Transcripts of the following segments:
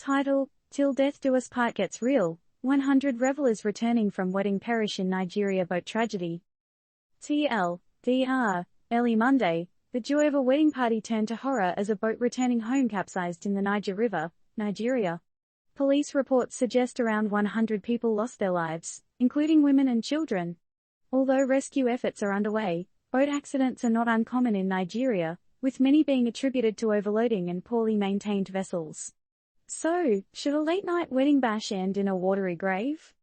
Title: Till Death Do Us Part Gets Real. 100 revelers returning from wedding perish in Nigeria boat tragedy. TLDR. Early Monday, the joy of a wedding party turned to horror as a boat returning home capsized in the Niger River, Nigeria. Police reports suggest around 100 people lost their lives, including women and children. Although rescue efforts are underway, boat accidents are not uncommon in Nigeria, with many being attributed to overloading and poorly maintained vessels. So, should a late-night wedding bash end in a watery grave?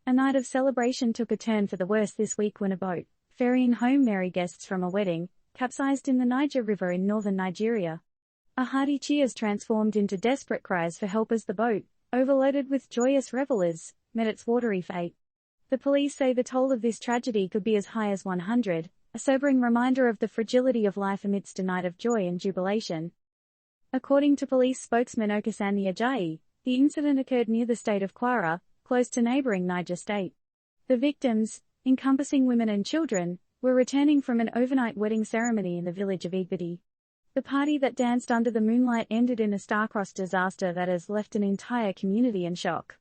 A night of celebration took a turn for the worse this week when a boat, ferrying home merry guests from a wedding, capsized in the Niger River in northern Nigeria. A hearty cheers transformed into desperate cries for help as the boat, overloaded with joyous revelers, met its watery fate. The police say the toll of this tragedy could be as high as 100, a sobering reminder of the fragility of life amidst a night of joy and jubilation. According to police spokesman Okasani Ajayi, the incident occurred near the state of Kwara, close to neighboring Niger State. The victims, encompassing women and children, were returning from an overnight wedding ceremony in the village of Igbadi. The party that danced under the moonlight ended in a star-crossed disaster that has left an entire community in shock.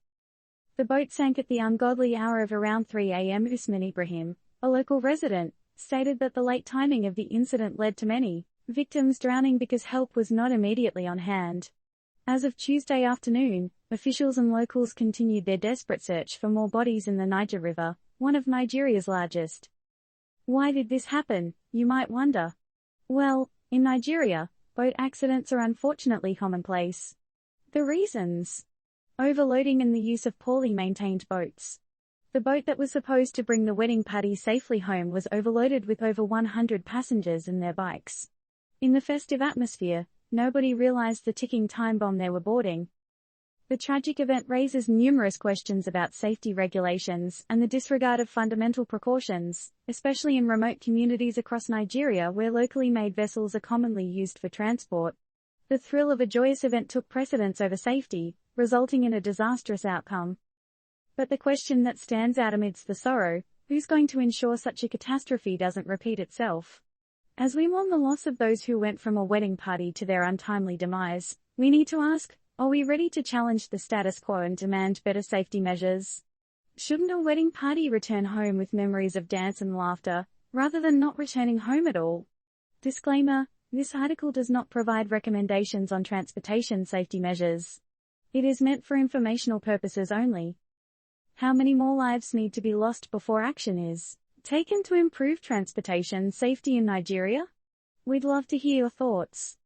The boat sank at the ungodly hour of around 3 a.m. Usman Ibrahim, a local resident, stated that the late timing of the incident led to many victims drowning because help was not immediately on hand. As of Tuesday afternoon, officials and locals continued their desperate search for more bodies in the Niger River, one of Nigeria's largest. Why did this happen, you might wonder? Well, in Nigeria, boat accidents are unfortunately commonplace. The reasons: overloading and the use of poorly maintained boats. The boat that was supposed to bring the wedding party safely home was overloaded with over 100 passengers and their bikes. In the festive atmosphere, nobody realized the ticking time bomb they were boarding. The tragic event raises numerous questions about safety regulations and the disregard of fundamental precautions, especially in remote communities across Nigeria where locally made vessels are commonly used for transport. The thrill of a joyous event took precedence over safety, resulting in a disastrous outcome. But the question that stands out amidst the sorrow: who's going to ensure such a catastrophe doesn't repeat itself? As we mourn the loss of those who went from a wedding party to their untimely demise, we need to ask, are we ready to challenge the status quo and demand better safety measures? Shouldn't a wedding party return home with memories of dance and laughter, rather than not returning home at all? Disclaimer: this article does not provide recommendations on transportation safety measures. It is meant for informational purposes only. How many more lives need to be lost before action is taken to improve transportation safety in Nigeria? We'd love to hear your thoughts.